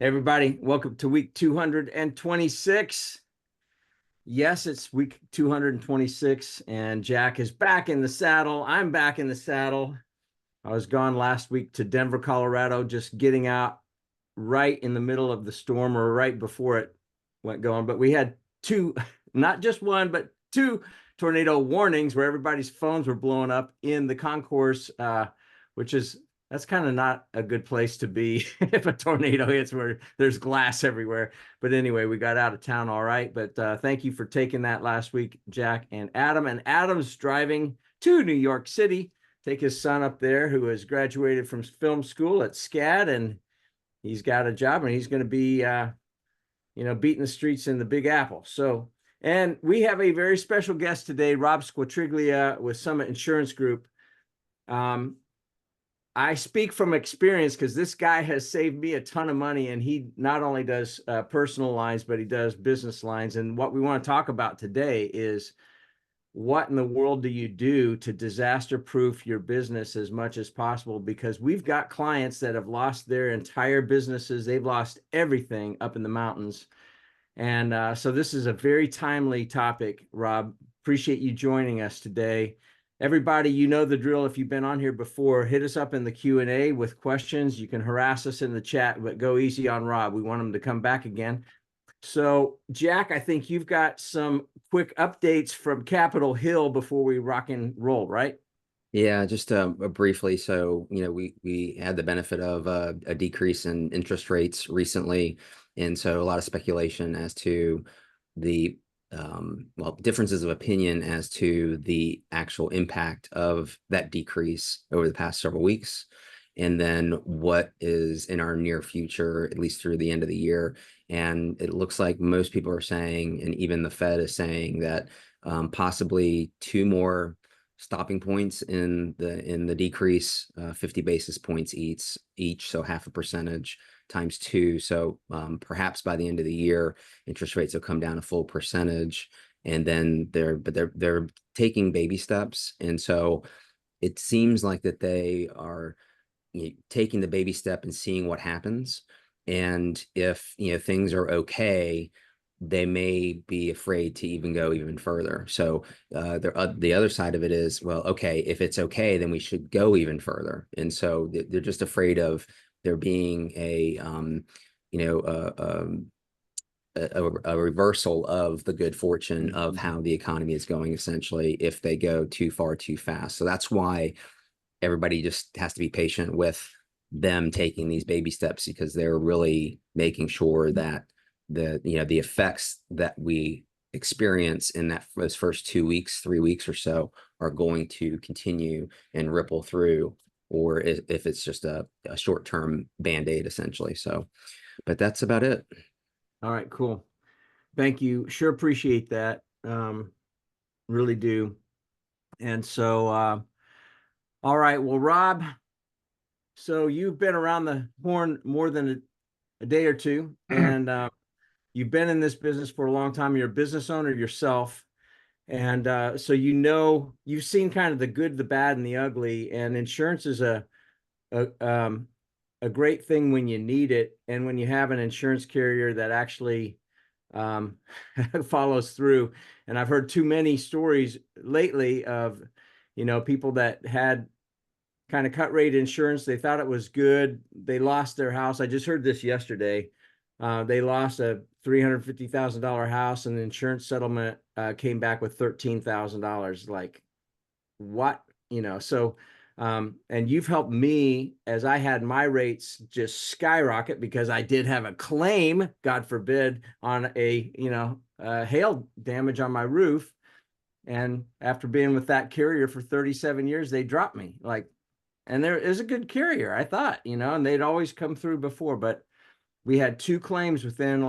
Hey everybody, welcome to week 226. Yes, it's week 226, and Jack is back in the saddle. I'm back in the saddle. I was gone last week to Denver, Colorado, just getting out right in the middle of the storm or right before it went going. But we had two, not just one, but two tornado warnings where everybody's phones were blowing up in the concourse, which is that's kind of not a good place to be if a tornado hits where there's glass everywhere. But anyway, we got out of town all right. But thank you for taking that last week, Jack and Adam. And Adam's driving to New York City, take his son up there who has graduated from film school at SCAD, and he's got a job, and he's going to be, beating the streets in the Big Apple. So, and we have a very special guest today, Rob Squatriglia with Summit Insurance Group. I speak from experience because this guy has saved me a ton of money, and he not only does personal lines, but he does business lines. And what we want to talk about today is what in the world do you do to disaster proof your business as much as possible? Because we've got clients that have lost their entire businesses. They've lost everything up in the mountains. And so this is a very timely topic, Rob. Appreciate you joining us today. Everybody, you know the drill. If you've been on here before, hit us up in the Q&A with questions. You can harass us in the chat, but go easy on Rob. We want him to come back again. So, Jack, I think you've got some quick updates from Capitol Hill before we rock and roll, right? Yeah, just briefly. So, we had the benefit of a decrease in interest rates recently, and so a lot of speculation as to the differences of opinion as to the actual impact of that decrease over the past several weeks, and then what is in our near future, at least through the end of the year. And it looks like most people are saying, and even the Fed is saying, that possibly two more stopping points in the decrease, 50 basis points each, so half a percentage times two. So perhaps by the end of the year, interest rates will come down a full percentage, and then they're taking baby steps. And so it seems like that they are taking the baby step and seeing what happens. And if things are okay, they may be afraid to even go even further. So the other side of it is, well, okay, if it's okay, then we should go even further. And so they're just afraid of there being a reversal of the good fortune of how the economy is going, essentially, if they go too far too fast. So that's why everybody just has to be patient with them taking these baby steps, because they're really making sure that the effects that we experience in those first 2 weeks, 3 weeks or so are going to continue and ripple through, or if it's just a short-term band-aid, essentially. So, but that's about it. All right, cool. Thank you. Sure appreciate that. Really do. And so, all right. Well, Rob, so you've been around the horn more than a day or two, and you've been in this business for a long time. You're a business owner yourself. And so you've seen kind of the good, the bad, and the ugly. And insurance is a, um, a great thing when you need it, and when you have an insurance carrier that actually um, follows through. And I've heard too many stories lately of, people that had kind of cut rate insurance. They thought it was good. They lost their house. I just heard this yesterday. They lost a $350,000 house, and the insurance settlement came back with $13,000. Like, what? So and you've helped me as I had my rates just skyrocket because I did have a claim, God forbid, on a hail damage on my roof. And after being with that carrier for 37 years, they dropped me. And there is a good carrier, I thought, and they'd always come through before, but we had two claims within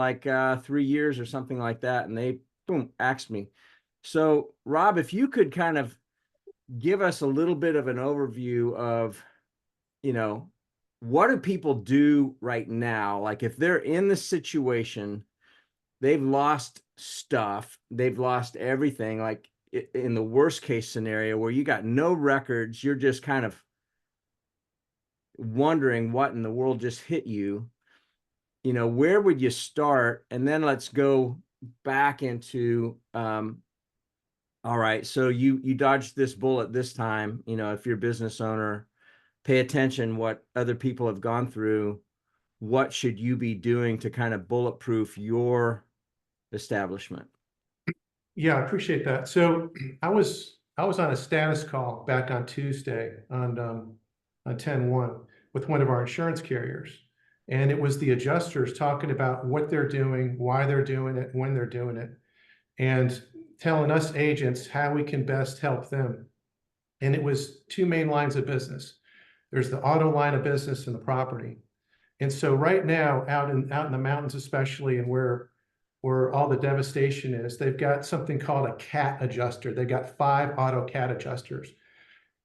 3 years or something like that, and they boom axed me. So Rob, if you could kind of give us a little bit of an overview of, what do people do right now? Like, if they're in the situation, they've lost stuff, they've lost everything, like in the worst case scenario where you got no records, you're just kind of wondering what in the world just hit you. where would you start? And then let's go back into, all right, so you dodged this bullet this time. If you're a business owner, pay attention what other people have gone through. What should you be doing to kind of bulletproof your establishment? Yeah, I appreciate that. So I was on a status call back on Tuesday on 10/1 with one of our insurance carriers. And it was the adjusters talking about what they're doing, why they're doing it, when they're doing it, and telling us agents how we can best help them. And it was two main lines of business. There's the auto line of business and the property. And so right now, out in the mountains, especially, and where all the devastation is, they've got something called a CAT adjuster. They've got 5 auto CAT adjusters.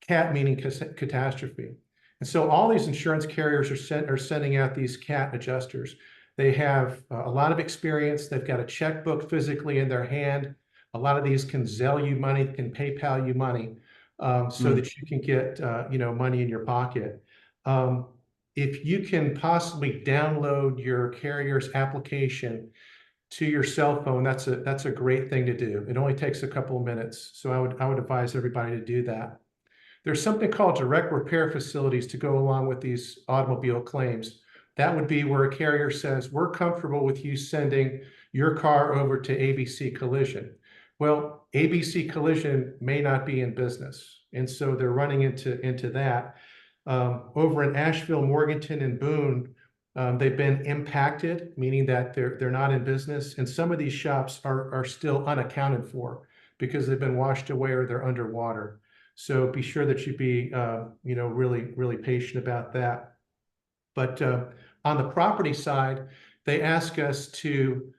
CAT meaning catastrophe. And so all these insurance carriers are sending out these CAT adjusters. They have a lot of experience. They've got a checkbook physically in their hand. A lot of these can Zelle you money, can PayPal you money, so that you can get money in your pocket. If you can possibly download your carrier's application to your cell phone, that's a great thing to do. It only takes a couple of minutes, so I would advise everybody to do that. There's something called direct repair facilities to go along with these automobile claims. That would be where a carrier says, we're comfortable with you sending your car over to ABC Collision. Well, ABC Collision may not be in business, and so they're running into that. Over in Asheville, Morganton, and Boone, they've been impacted, meaning that they're not in business, and some of these shops are still unaccounted for because they've been washed away or they're underwater. So be sure that you be really patient about that. But on the property side, they ask us to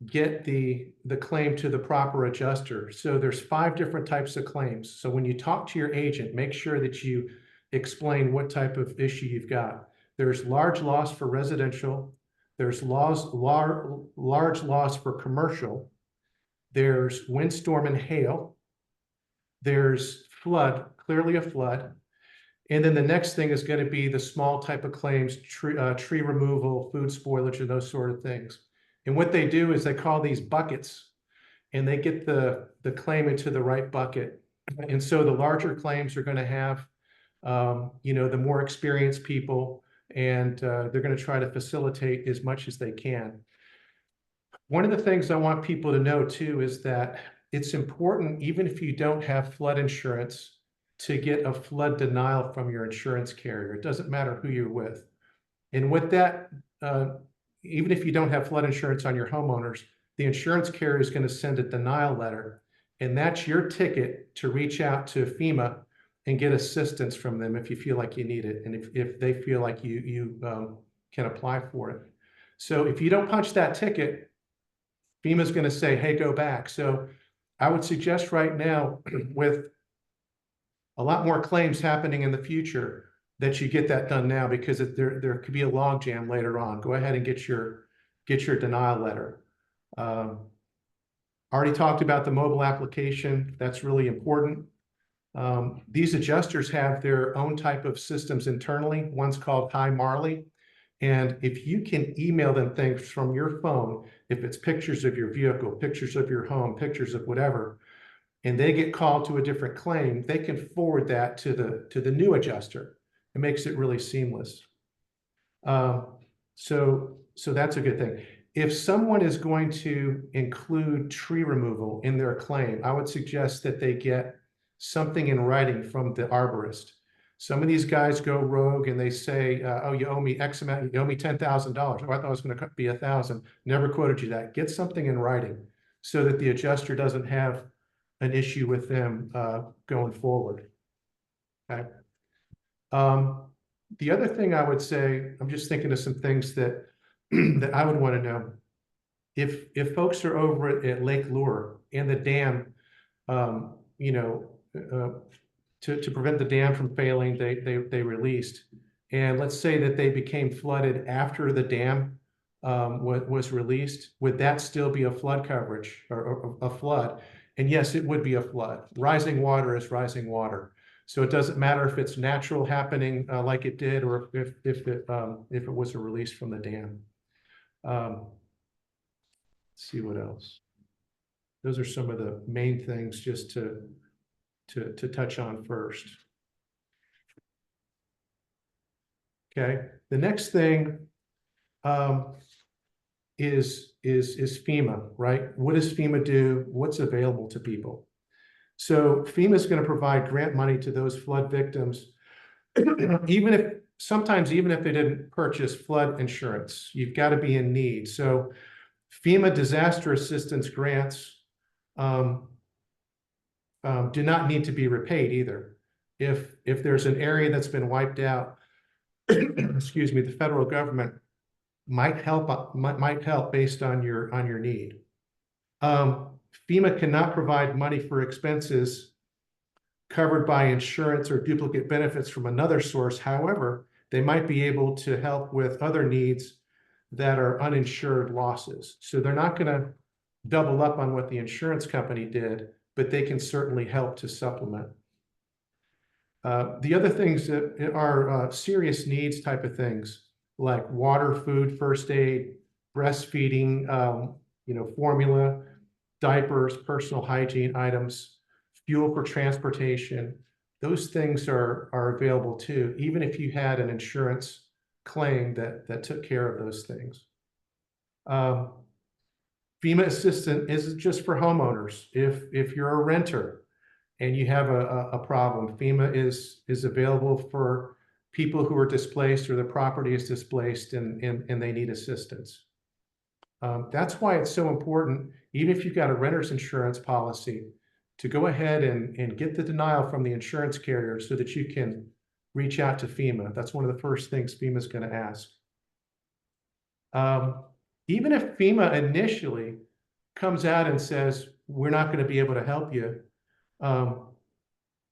get the claim to the proper adjuster. So there's 5 different types of claims. So when you talk to your agent, make sure that you explain what type of issue you've got. There's large loss for residential. There's large loss for commercial. There's windstorm and hail. There's flood, clearly a flood. And then the next thing is going to be the small type of claims, tree removal, food spoilage, and those sort of things. And what they do is they call these buckets, and they get the claim into the right bucket. And so the larger claims are going to have, the more experienced people, and they're going to try to facilitate as much as they can. One of the things I want people to know too is that it's important, even if you don't have flood insurance, to get a flood denial from your insurance carrier. It doesn't matter who you're with. And with that, even if you don't have flood insurance on your homeowners, the insurance carrier is going to send a denial letter, and that's your ticket to reach out to FEMA and get assistance from them if you feel like you need it, and if they feel like you can apply for it. So if you don't punch that ticket, FEMA's going to say, hey, go back. So I would suggest right now, with a lot more claims happening in the future, that you get that done now, because there could be a log jam later on. Go ahead and get your denial letter. Already talked about the mobile application. That's really important. These adjusters have their own type of systems internally. One's called Hi Marley. And if you can email them things from your phone, if it's pictures of your vehicle, pictures of your home, pictures of whatever, and they get called to a different claim, they can forward that to the new adjuster. It makes it really seamless. So that's a good thing. If someone is going to include tree removal in their claim, I would suggest that they get something in writing from the arborist. Some of these guys go rogue and they say, oh, you owe me X amount, you owe me $10,000. Oh, I thought it was going to be 1,000. Never quoted you that. Get something in writing so that the adjuster doesn't have an issue with them going forward. Okay. The other thing I would say, I'm just thinking of some things that that I would want to know. If folks are over at Lake Lure and the dam, to prevent the dam from failing, they released. And let's say that they became flooded after the dam was released. Would that still be a flood coverage or a flood? And yes, it would be a flood. Rising water is rising water. So it doesn't matter if it's natural happening like it did, or if it was a release from the dam. Let's see what else. Those are some of the main things just to touch on first. Okay, the next thing is FEMA, right? What does FEMA do? What's available to people? So FEMA is going to provide grant money to those flood victims, sometimes even if they didn't purchase flood insurance. You've got to be in need. So FEMA disaster assistance grants do not need to be repaid either. If there's an area that's been wiped out, excuse me, the federal government might help based on your need. FEMA cannot provide money for expenses covered by insurance or duplicate benefits from another source. However, they might be able to help with other needs that are uninsured losses. So they're not going to double up on what the insurance company did, but they can certainly help to supplement. The other things that are serious needs type of things, like water, food, first aid, breastfeeding, formula, diapers, personal hygiene items, fuel for transportation. Those things are available too, even if you had an insurance claim that took care of those things. FEMA assistance isn't just for homeowners. If you're a renter and you have a problem, FEMA is available for people who are displaced or the property is displaced and they need assistance. That's why it's so important, even if you've got a renter's insurance policy, to go ahead and get the denial from the insurance carrier so that you can reach out to FEMA. That's one of the first things FEMA is going to ask. Even if FEMA initially comes out and says, we're not going to be able to help you,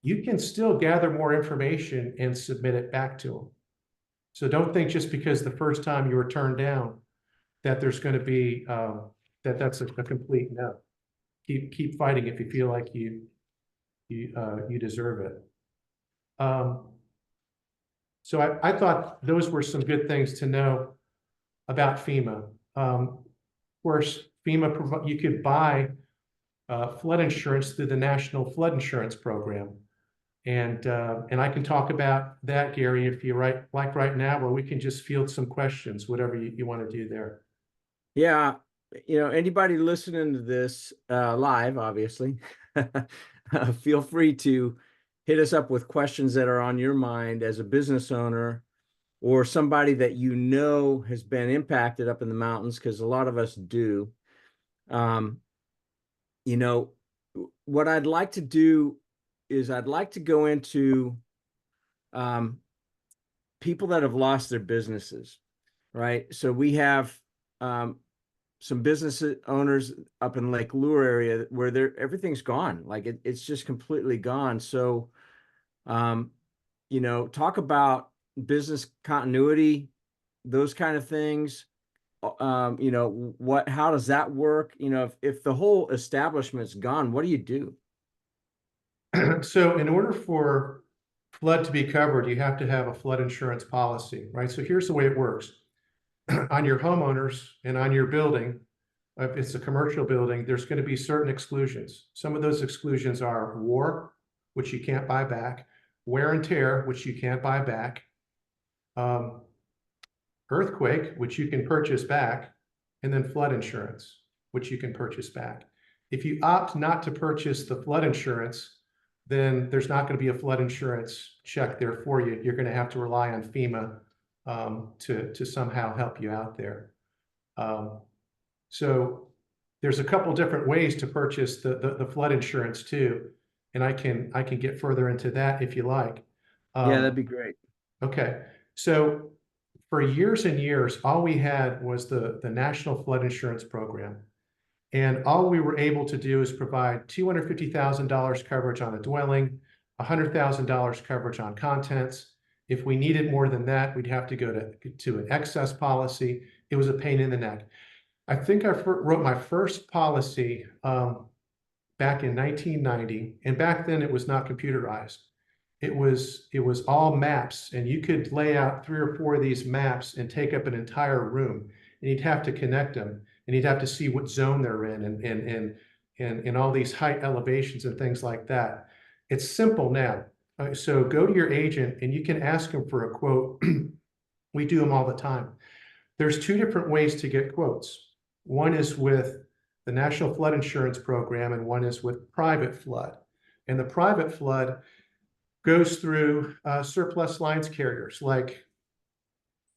you can still gather more information and submit it back to them. So don't think just because the first time you were turned down that there's going to be that's a complete no. Keep fighting if you feel like you deserve it. So I thought those were some good things to know about FEMA. Of course, FEMA you could buy flood insurance through the National Flood Insurance Program, and I can talk about that, Gary, if you like right now, or we can just field some questions, whatever you want to do there. Yeah, anybody listening to this live, obviously, feel free to hit us up with questions that are on your mind as a business owner or somebody that has been impacted up in the mountains, because a lot of us do. What I'd like to do is I'd like to go into people that have lost their businesses, right? So we have some business owners up in Lake Lure area where everything's gone. Like it's just completely gone. So, talk about business continuity, those kind of things. How does that work? If the whole establishment's gone, what do you do? So in order for flood to be covered, you have to have a flood insurance policy, right? So here's the way it works. On your homeowners and on your building, if it's a commercial building, there's going to be certain exclusions. Some of those exclusions are war, which you can't buy back, wear and tear, which you can't buy back, earthquake, which you can purchase back, and then flood insurance, which you can purchase back. If you opt not to purchase the flood insurance, then there's not going to be a flood insurance check there for you. You're going to have to rely on FEMA to somehow help you out there. So there's a couple different ways to purchase the flood insurance too, and I can get further into that if you like. Yeah, that'd be great. Okay, so for years and years, all we had was the National Flood Insurance Program. And all we were able to do is provide $250,000 coverage on a dwelling, $100,000 coverage on contents. If we needed more than that, we'd have to go to an excess policy. It was a pain in the neck. I think I wrote my first policy back in 1990, and back then it was not computerized. It was all maps, and you could lay out 3 or 4 of these maps and take up an entire room. and you'd have to connect them, and you'd have to see what zone they're in, and all these high elevations and things like that. It's simple now. So go to your agent and you can ask them for a quote. We do them all the time. There's two different ways to get quotes. One is with the National Flood Insurance Program, and one is with private flood. And the private flood goes through surplus lines carriers like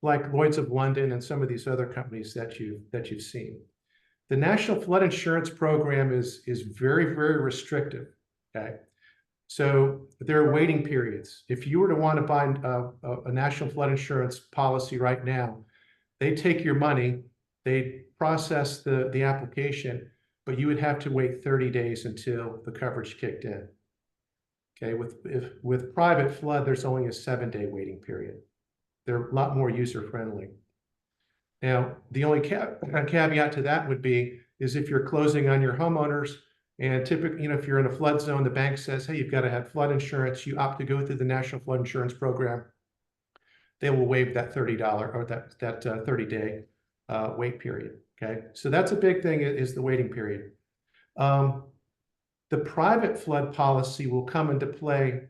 Lloyd's of London and some of these other companies that you've seen. The National Flood Insurance Program is very, very restrictive. Okay, so there are waiting periods. If you were to want to buy a National Flood Insurance policy right now, they take your money, they process the application, but you would have to wait 30 days until the coverage kicked in. Okay, with private flood, there's only a 7-day waiting period. They're a lot more user-friendly. Now, the only caveat to that would be is if you're closing on your homeowners, and typically, if you're in a flood zone, the bank says, hey, you've got to have flood insurance. You opt to go through the National Flood Insurance Program. They will waive that $30 or that 30-day wait period. Okay, so that's a big thing, is the waiting period. The private flood policy will come into play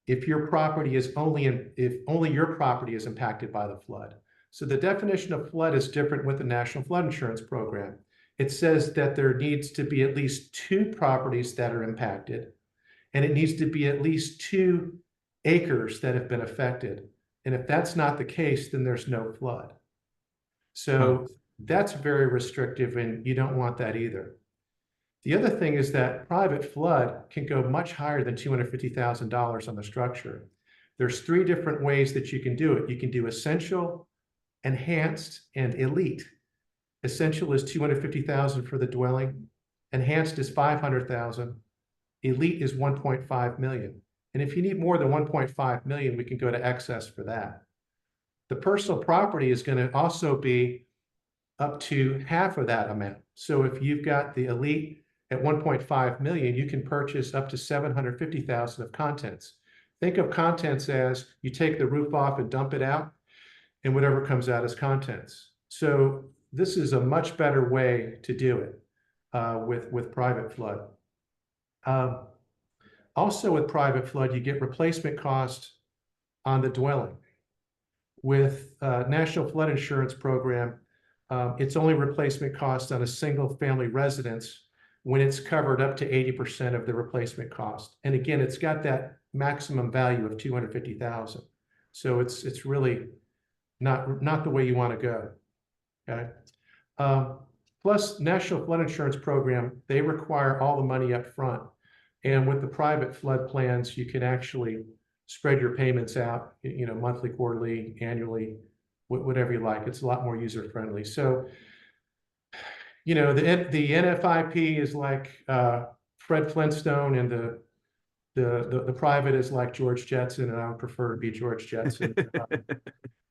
if your property is if only your property is impacted by the flood. So the definition of flood is different with the National Flood Insurance Program. It says that there needs to be at least 2 properties that are impacted, and it needs to be at least 2 acres that have been affected. And if that's not the case, then there's no flood. So that's very restrictive, and you don't want that either. The other thing is that private flood can go much higher than $250,000 on the structure. There's 3 different ways that you can do it. You can do essential, enhanced, and elite. Essential is $250,000 for the dwelling. Enhanced is $500,000. Elite is $1.5 million. And if you need more than $1.5 million, we can go to excess for that. The personal property is going to also be up to half of that amount. So if you've got the elite at 1.5 million, you can purchase up to 750,000 of contents. Think of contents as you take the roof off and dump it out, and whatever comes out is contents. So this is a much better way to do it with private flood. Also with private flood, you get replacement cost on the dwelling. With National Flood Insurance Program, it's only replacement cost on a single family residence when it's covered up to 80% of the replacement cost. And again, it's got that maximum value of $250,000. So it's really not the way you want to go. Okay. Plus, National Flood Insurance Program, they require all the money up front. And with the private flood plans, you can actually spread your payments out, monthly, quarterly, annually, whatever you like. It's a lot more user friendly. So, the NFIP is like Fred Flintstone, and the private is like George Jetson, and I would prefer to be George Jetson.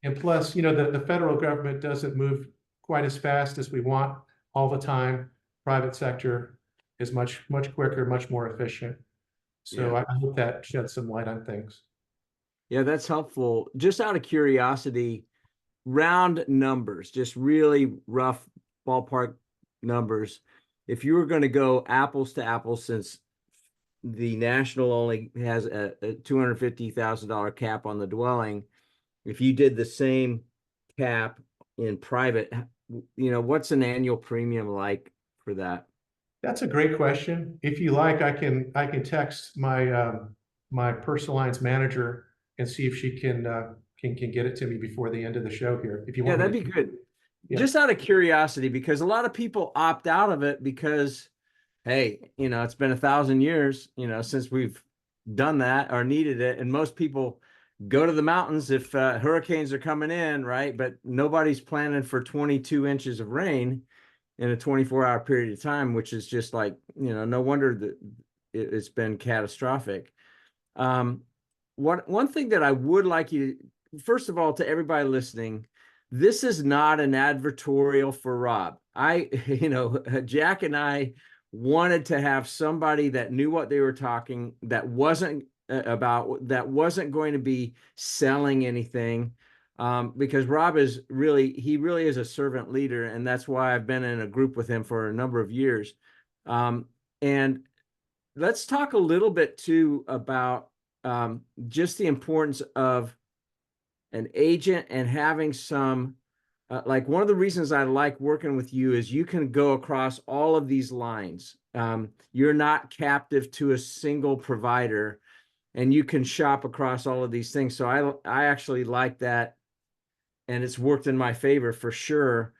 And plus, the federal government doesn't move quite as fast as we want all the time. Private sector is much quicker, much more efficient. So yeah. I hope that sheds some light on things. Yeah, that's helpful. Just out of curiosity, round numbers, just really rough ballpark numbers. If you were going to go apples to apples, since the national only has a $250,000 cap on the dwelling, if you did the same cap in private, what's an annual premium like for that? That's a great question. If you like, I can text my my personal lines manager and see if she can get it to me before the end of the show here. If you want, that'd be good. Yeah. Just out of curiosity, because a lot of people opt out of it because, hey, it's been 1,000 years, since we've done that or needed it, and most people go to the mountains if hurricanes are coming in, right? But nobody's planning for 22 inches of rain in a 24-hour period of time, which is just like, no wonder that it's been catastrophic. One thing that I would like you, first of all, to everybody listening, this is not an advertorial for Rob. Jack and I wanted to have somebody that knew what they were talking, that wasn't going to be selling anything. because Rob is he really is a servant leader, and that's why I've been in a group with him for a number of years. And let's talk a little bit too about just the importance of an agent and having some, like one of the reasons I like working with you is you can go across all of these lines. You're not captive to a single provider, and you can shop across all of these things. So I actually like that, and it's worked in my favor for sure.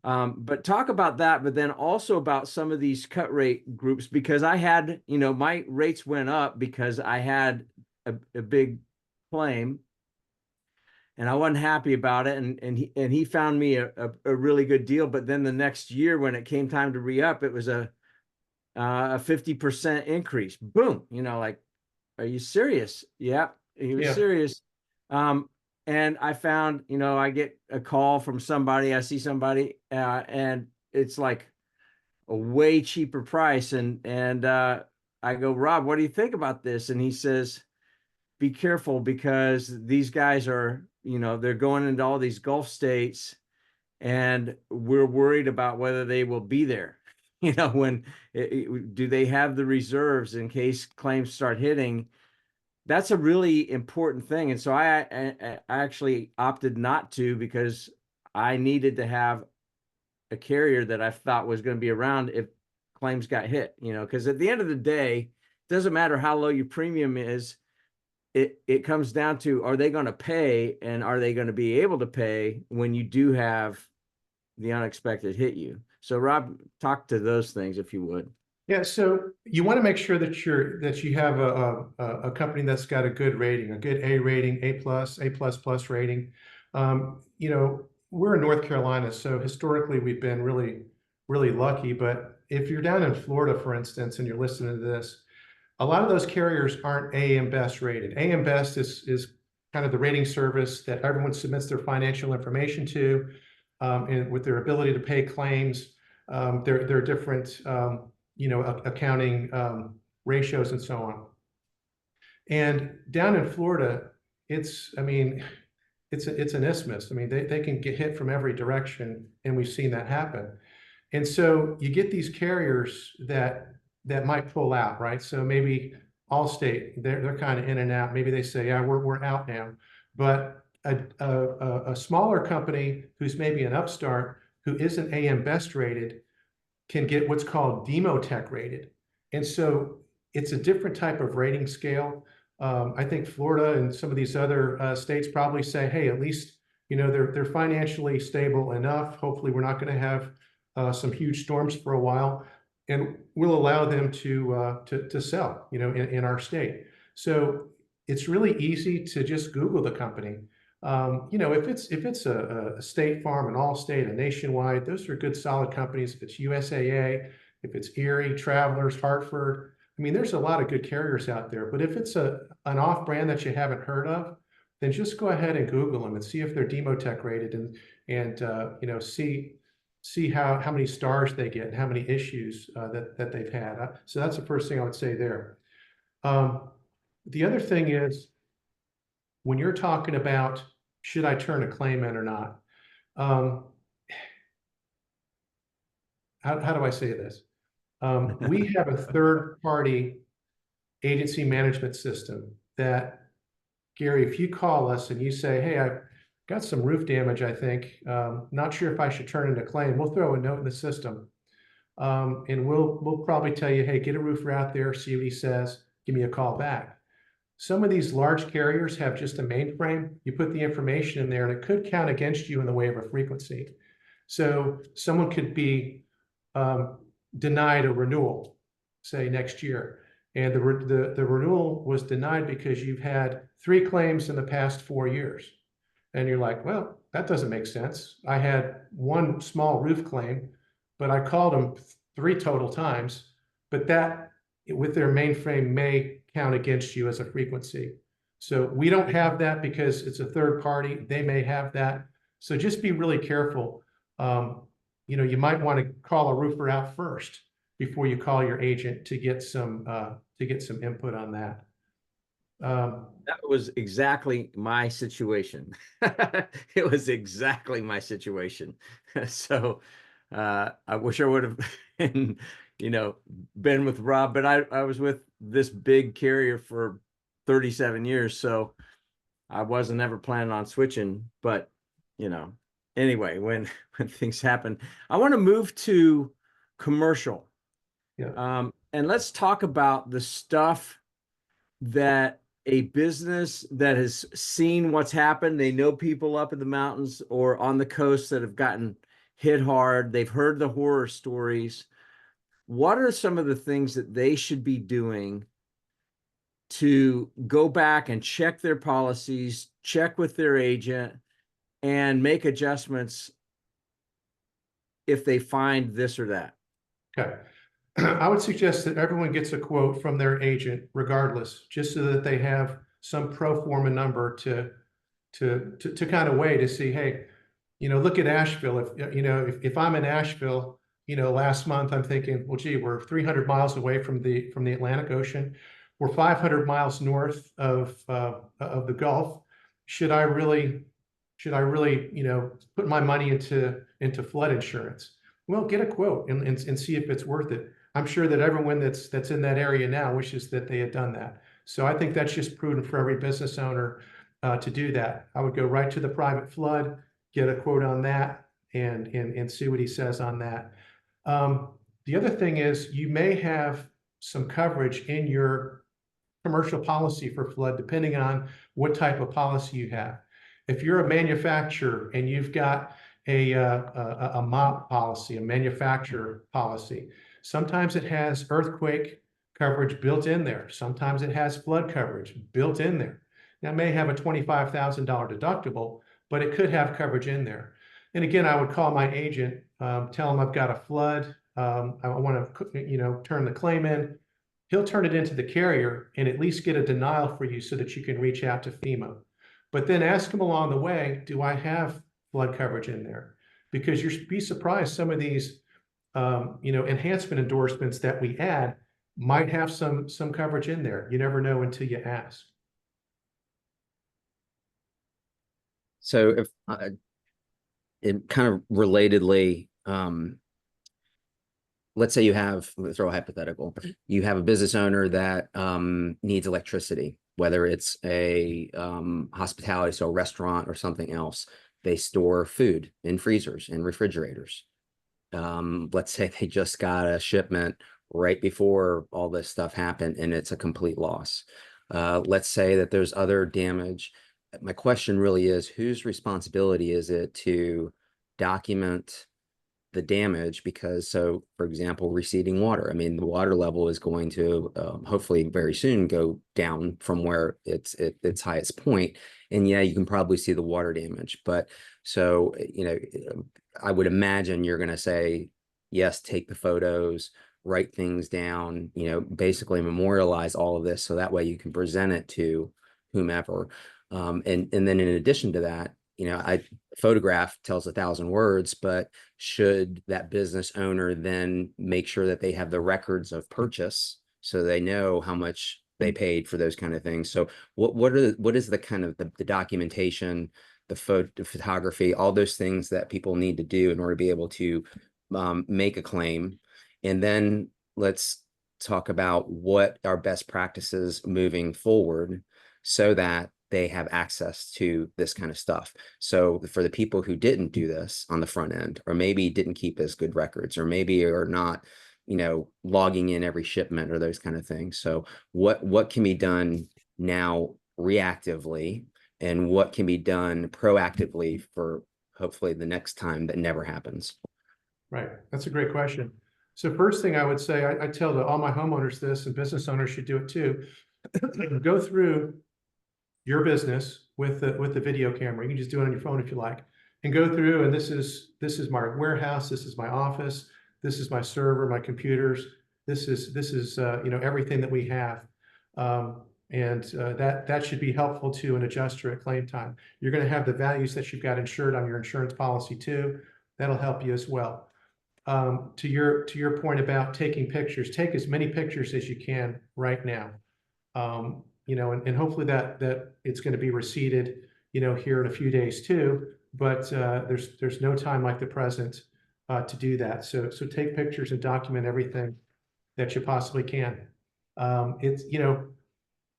But talk about that, but then also about some of these cut rate groups, because I had, my rates went up because I had a big claim and I wasn't happy about it. And he found me a really good deal. But then the next year when it came time to re-up, it was a 50% increase. Boom. Like, are you serious? Yeah, he was serious. And I found, I get a call from somebody, I see somebody, and it's like a way cheaper price. And I go, Rob, what do you think about this? And he says, be careful, because these guys are, they're going into all these Gulf states, and we're worried about whether they will be there. When do they have the reserves in case claims start hitting? That's a really important thing. And so I actually opted not to, because I needed to have a carrier that I thought was going to be around if claims got hit, because at the end of the day, it doesn't matter how low your premium is. It comes down to, are they going to pay, and are they going to be able to pay when you do have the unexpected hit you? So Rob, talk to those things if you would. Yeah, so you want to make sure that you have a company that's got a good rating, a good A rating, A+, A++ rating. We're in North Carolina, so historically we've been really, really lucky. But if you're down in Florida, for instance, and you're listening to this, a lot of those carriers aren't AM Best rated. AM Best is kind of the rating service that everyone submits their financial information to, and with their ability to pay claims. There are different accounting ratios and so on. And down in Florida, it's an isthmus. I mean, they can get hit from every direction, and we've seen that happen. And so you get these carriers that might pull out, right? So maybe Allstate, they're kind of in and out. Maybe they say, yeah, we're out now. But a smaller company who's maybe an upstart, who isn't AM Best rated, can get what's called Demotech rated. And so it's a different type of rating scale. I think Florida and some of these other states probably say, hey, at least they're financially stable enough. Hopefully we're not going to have some huge storms for a while, and we'll allow them to sell in our state. So it's really easy to just Google the company. If it's a State Farm, an Allstate, a Nationwide, those are good solid companies. If it's USAA, if it's Erie, Travelers, Hartford, I mean, there's a lot of good carriers out there. But if it's an off-brand that you haven't heard of, then just go ahead and Google them and see if they're Demotech rated, and see how many stars they get and how many issues that they've had. So that's the first thing I would say there. The other thing is, when you're talking about, should I turn a claim in or not? How do I say this? We have a third-party agency management system that, Gary, if you call us and you say, hey, I've got some roof damage, I think, not sure if I should turn in a claim, we'll throw a note in the system. And we'll probably tell you, hey, get a roofer out there, see what he says, give me a call back. Some of these large carriers have just a mainframe. You put the information in there, and it could count against you in the way of a frequency. So someone could be denied a renewal, say next year, and the renewal was denied because you've had 3 claims in the past 4 years. And you're like, well, that doesn't make sense. I had 1 small roof claim, but I called them 3 total times, but that with their mainframe may count against you as a frequency. So we don't have that because it's a third party. They may have that. So just be really careful. You might want to call a roofer out first before you call your agent to get some input on that. That was exactly my situation. It was exactly my situation. So I wish I would have been, been with Rob, but I was with this big carrier for 37 years. So I wasn't ever planning on switching, but anyway, when things happen, I want to move to commercial. Yeah. And let's talk about the stuff that a business that has seen what's happened, they know people up in the mountains or on the coast that have gotten hit hard, they've heard the horror stories. What are some of the things that they should be doing to go back and check their policies, check with their agent, and make adjustments if they find this or that? Okay. I would suggest that everyone gets a quote from their agent regardless, just so that they have some pro forma number to kind of weigh to see, hey, look at Asheville. If I'm in Asheville, last month I'm thinking, well, gee, we're 300 miles away from the Atlantic Ocean. We're 500 miles north of the Gulf. Should I really, put my money into flood insurance? Well, get a quote and see if it's worth it. I'm sure that everyone that's in that area now wishes that they had done that. So I think that's just prudent for every business owner to do that. I would go right to the private flood, get a quote on that, and see what he says on that. The other thing is you may have some coverage in your commercial policy for flood, depending on what type of policy you have. If you're a manufacturer and you've got a MOP policy, a manufacturer policy, sometimes it has earthquake coverage built in there. Sometimes it has flood coverage built in there. Now, it may have a $25,000 deductible, but it could have coverage in there. And again, I would call my agent, tell him I've got a flood. I want to, turn the claim in. He'll turn it into the carrier and at least get a denial for you so that you can reach out to FEMA. But then ask him along the way, do I have flood coverage in there? Because you'll be surprised, some of these, enhancement endorsements that we add might have some coverage in there. You never know until you ask. So if it kind of relatedly, let's say let's throw a hypothetical. You have a business owner that needs electricity, whether it's a hospitality, so a restaurant or something else. They store food in freezers and refrigerators. Let's say they just got a shipment right before all this stuff happened and it's a complete loss. Let's say that there's other damage. My question really is, whose responsibility is it to document the damage? Because, so for example, receding water, I mean, the water level is going to hopefully very soon go down from where it's its highest point. And yeah, you can probably see the water damage. But so, I would imagine you're going to say, yes, take the photos, write things down, basically memorialize all of this. So that way you can present it to whomever. And then in addition to that, I photograph tells 1,000 words, but should that business owner then make sure that they have the records of purchase so they know how much they paid for those kind of things? So what is the kind of the documentation, the photography, all those things that people need to do in order to be able to make a claim? And then let's talk about what are best practices moving forward so that they have access to this kind of stuff. So for the people who didn't do this on the front end, or maybe didn't keep as good records, or maybe are not, logging in every shipment or those kind of things. So what can be done now reactively, and what can be done proactively for hopefully the next time that never happens? Right. That's a great question. So first thing I would say, I tell all my homeowners this, and business owners should do it too. Go through your business with the video camera. You can just do it on your phone if you like, and go through, and this is my warehouse, this is my office, this is my server, my computers, this is everything that we have. That should be helpful to an adjuster at claim time. You're going to have the values that you've got insured on your insurance policy too. That'll help you as well. To your point about taking pictures, take as many pictures as you can right now. you know, and hopefully that it's going to be receded, you know, here in a few days too. But there's no time like the present to do that. So take pictures and document everything that you possibly can. It's, you know,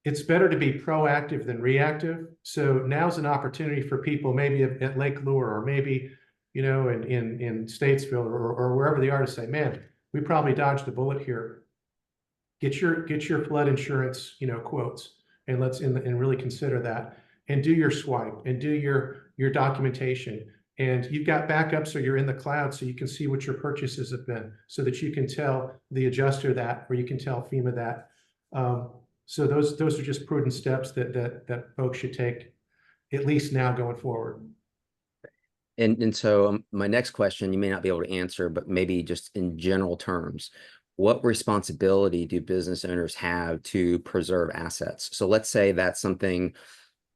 it's better to be proactive than reactive. So now's an opportunity for people maybe at Lake Lure, or maybe, you know, in Statesville, or wherever they are, to say, man, we probably dodged a bullet here. Get your flood insurance, you know, quotes, and and really consider that, and do your swipe, and do your documentation. And you've got backups, so you're in the cloud, so you can see what your purchases have been, so that you can tell the adjuster that, or you can tell FEMA that. So those are just prudent steps that folks should take, at least now going forward. And so my next question, you may not be able to answer, but maybe just in general terms, what responsibility do business owners have to preserve assets? So let's say that something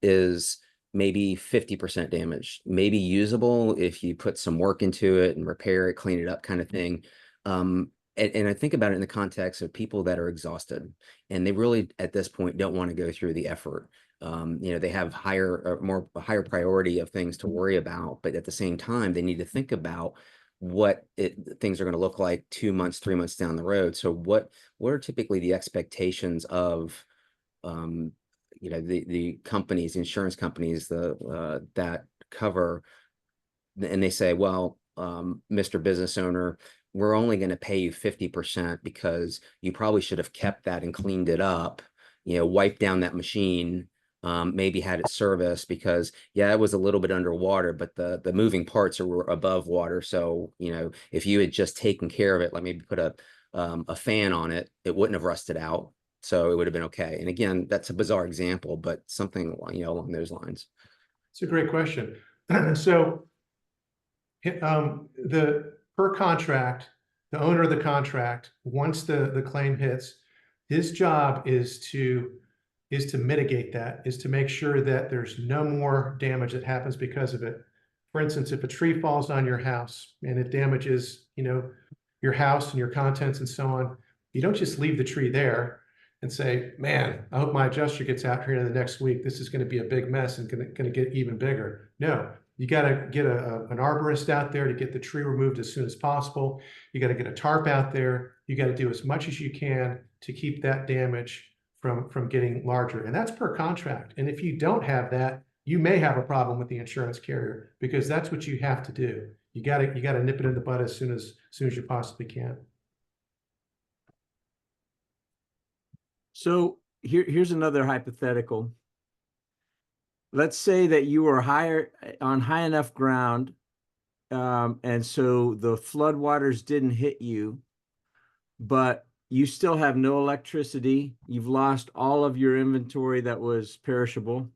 is maybe 50% damaged, maybe usable if you put some work into it and repair it, clean it up, kind of thing. And I think about it in the context of people that are exhausted, and they really at this point don't want to go through the effort. You know, they have higher priority of things to worry about, but at the same time, they need to think about what things are going to look like 2 months, 3 months down the road. So what are typically the expectations of, you know, the companies, the insurance companies, that cover, and they say, well, Mr. Business Owner, we're only going to pay you 50% because you probably should have kept that and cleaned it up, you know, wiped down that machine, maybe had it serviced, because yeah, it was a little bit underwater, but the moving parts were above water. So, you know, if you had just taken care of it, like maybe put a fan on it, it wouldn't have rusted out. So it would have been okay. And again, that's a bizarre example, but something, you know, along those lines. It's a great question. So the per contract, the owner of the contract, once the claim hits, his job is to mitigate that, is to make sure that there's no more damage that happens because of it. For instance, if a tree falls on your house and it damages, you know, your house and your contents and so on, you don't just leave the tree there and say, man, I hope my adjuster gets out here in the next week. This is going to be a big mess and going to get even bigger. No, you got to get an arborist out there to get the tree removed as soon as possible. You got to get a tarp out there. You got to do as much as you can to keep that damage from getting larger. And that's per contract. And if you don't have that, you may have a problem with the insurance carrier, because that's what you have to do. You got to nip it in the bud as soon as you possibly can. So here's another hypothetical. Let's say that you were on high enough ground, and so the floodwaters didn't hit you, but you still have no electricity. You've lost all of your inventory that was perishable.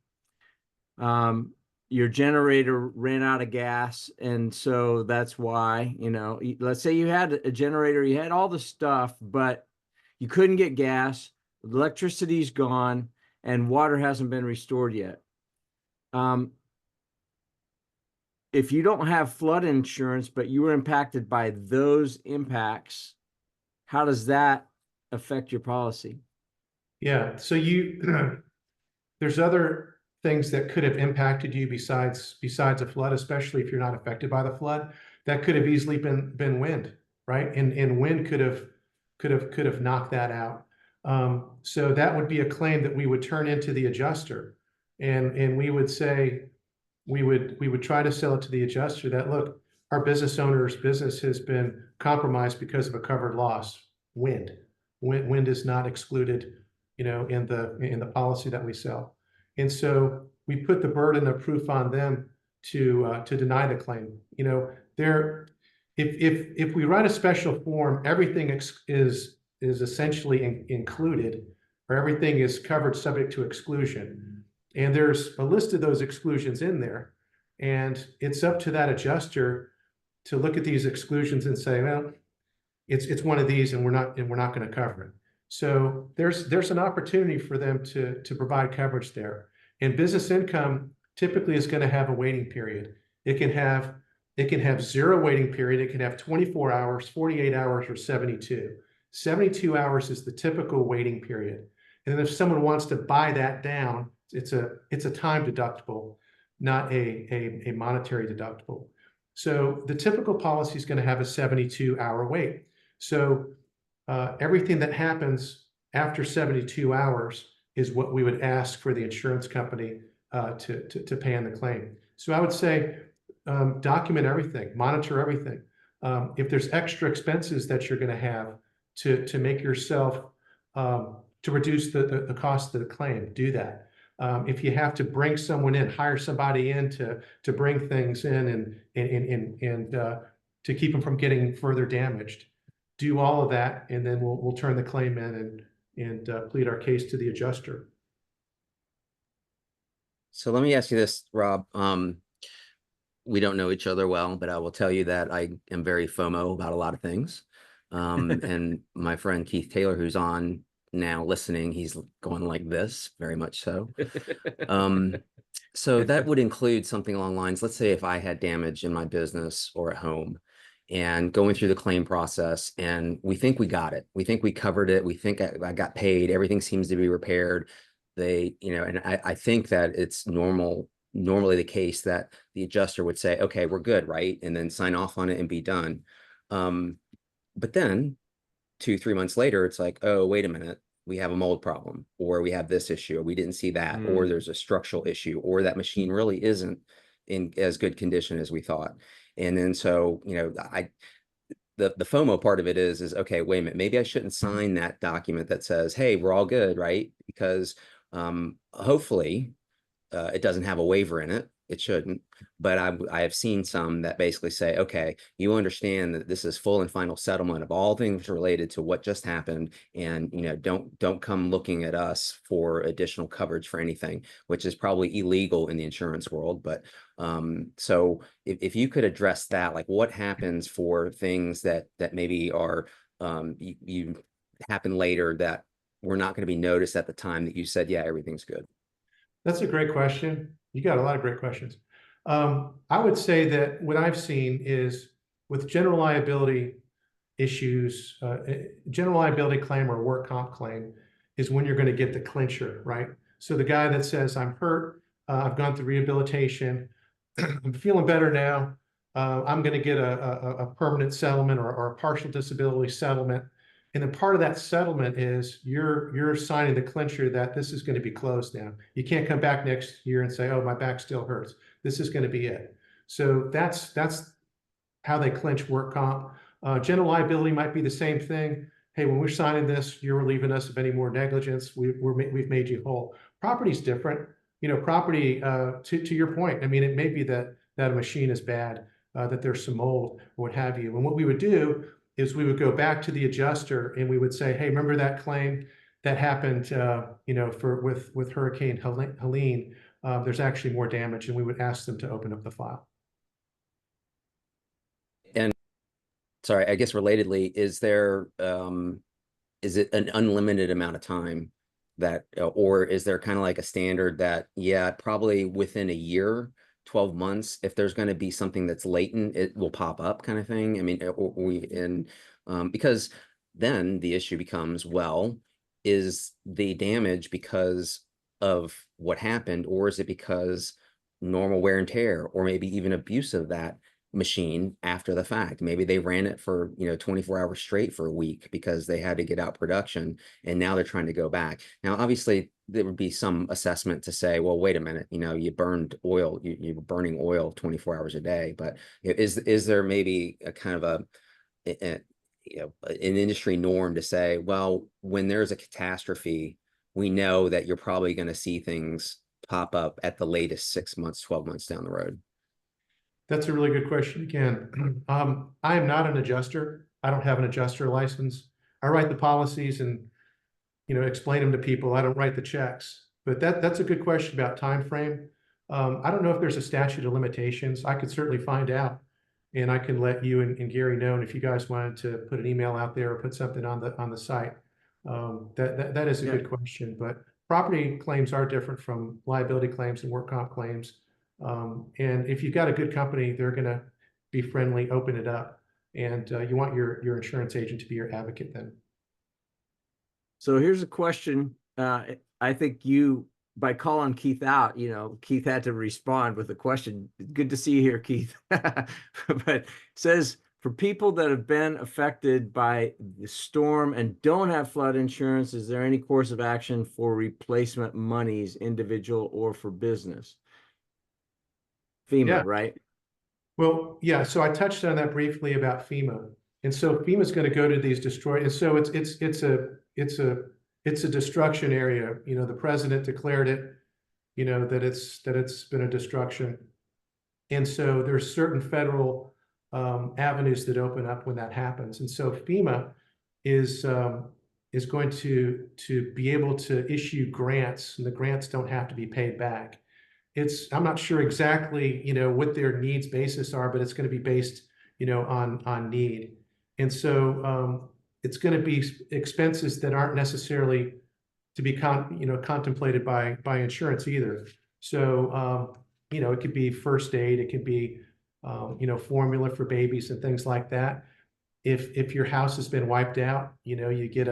Your generator ran out of gas, and so that's why, you know, let's say you had a generator, you had all the stuff, but you couldn't get gas, electricity's gone, and water hasn't been restored yet. If you don't have flood insurance, but you were impacted by those impacts, how does that affect your policy? Yeah, so there's other things that could have impacted you besides a flood, especially if you're not affected by the flood. That could have easily been wind, right? And wind could have knocked that out. So that would be a claim that we would turn into the adjuster, and we would say, we would try to sell it to the adjuster that, look, our business owner's business has been compromised because of a covered loss. Wind is not excluded, you know, in the policy that we sell. And so we put the burden of proof on them to deny the claim. You know, if we write a special form, everything is essentially included, or everything is covered subject to exclusion. And there's a list of those exclusions in there. And it's up to that adjuster to look at these exclusions and say, well, it's one of these, and we're not going to cover it. So there's an opportunity for them to provide coverage there. And business income typically is going to have a waiting period. It can have 0 waiting period. It can have 24 hours, 48 hours, or 72. 72 hours is the typical waiting period. And then if someone wants to buy that down, it's a time deductible, not a monetary deductible. So the typical policy is going to have a 72-hour wait. So everything that happens after 72 hours is what we would ask for the insurance company to pay on the claim. So I would say document everything, monitor everything. If there's extra expenses that you're going to have to make yourself to reduce the cost of the claim, do that. If you have to bring someone in, hire somebody in to bring things in and to keep them from getting further damaged, do all of that, and then we'll turn the claim in and plead our case to the adjuster. So let me ask you this, Rob. We don't know each other well, but I will tell you that I am very FOMO about a lot of things. And my friend Keith Taylor, who's on now listening, he's going like this, very much so. So that would include something along the lines, let's say if I had damage in my business or at home and going through the claim process, and we think we got it. We think we covered it. We think I got paid. Everything seems to be repaired. And I think that it's normally the case that the adjuster would say, okay, we're good, right? And then sign off on it and be done. But then 2-3 months later, it's like, oh, wait a minute, we have a mold problem, or we have this issue, or we didn't see that, or there's a structural issue, or that machine really isn't in as good condition as we thought. And then so, the FOMO part of it is okay, wait a minute, maybe I shouldn't sign that document that says, hey, we're all good, right? Because hopefully it doesn't have a waiver in it. It shouldn't, but I have seen some that basically say, okay, you understand that this is full and final settlement of all things related to what just happened, and don't come looking at us for additional coverage for anything, which is probably illegal in the insurance world. But so if you could address that, like what happens for things that maybe are you happen later that were not going to be noticed at the time that you said, yeah, everything's good. That's a great question. You got a lot of great questions. I would say that what I've seen is with general liability issues, general liability claim or work comp claim is when you're going to get the clincher, right? So the guy that says, I'm hurt, I've gone through rehabilitation, I'm feeling better now, I'm going to get a permanent settlement or a partial disability settlement. And then part of that settlement is you're signing the clincher that this is going to be closed now. You can't come back next year and say, oh, my back still hurts. This is going to be it. So that's how they clinch work comp. General liability might be the same thing. Hey, when we're signing this, you're relieving us of any more negligence. We've made you whole. Property's different. Property, to your point, I mean, it may be that a machine is bad, that there's some mold or what have you. And what we would do is we would go back to the adjuster and we would say, hey, remember that claim that happened, with Hurricane Helene? There's actually more damage, and we would ask them to open up the file. And sorry, I guess relatedly, is it an unlimited amount of time that, or is there kind of like a standard that, yeah, probably within a year, 12 months, if there's going to be something that's latent, it will pop up kind of thing? I mean, because then the issue becomes, well, is the damage because of what happened, or is it because normal wear and tear, or maybe even abuse of that machine after the fact? Maybe they ran it for 24 hours straight for a week because they had to get out production, and now they're trying to go back. Now obviously there would be some assessment to say, well, wait a minute, you burned oil, you were burning oil 24 hours a day. But is there maybe a kind of an industry norm to say, well, when there's a catastrophe, we know that you're probably going to see things pop up at the latest 6 months, 12 months down the road? That's a really good question again. I am not an adjuster. I don't have an adjuster license. I write the policies and explain them to people. I don't write the checks. But that's a good question about time frame. I don't know if there's a statute of limitations. I could certainly find out, and I can let you and Gary know. And if you guys wanted to put an email out there or put something on the site, that is a good question. But property claims are different from liability claims and work comp claims. And if you've got a good company, they're going to be friendly, open it up, and you want your insurance agent to be your advocate then. So here's a question I think by calling Keith out, Keith had to respond with a question. Good to see you here, Keith. But it says, for people that have been affected by the storm and don't have flood insurance, is there any course of action for replacement monies, individual or for business? FEMA, Yeah. right? Well, yeah, so I touched on that briefly about FEMA. And so FEMA is going to go to these destroy, and so it's a destruction area. The president declared it, that it's been a destruction. And so there's certain federal avenues that open up when that happens. And so FEMA is going to be able to issue grants, and the grants don't have to be paid back. I'm not sure exactly, what their needs basis are, but it's going to be based, on need. And so it's going to be expenses that aren't necessarily to be contemplated by insurance either. So it could be first aid, it could be formula for babies and things like that. If your house has been wiped out, you get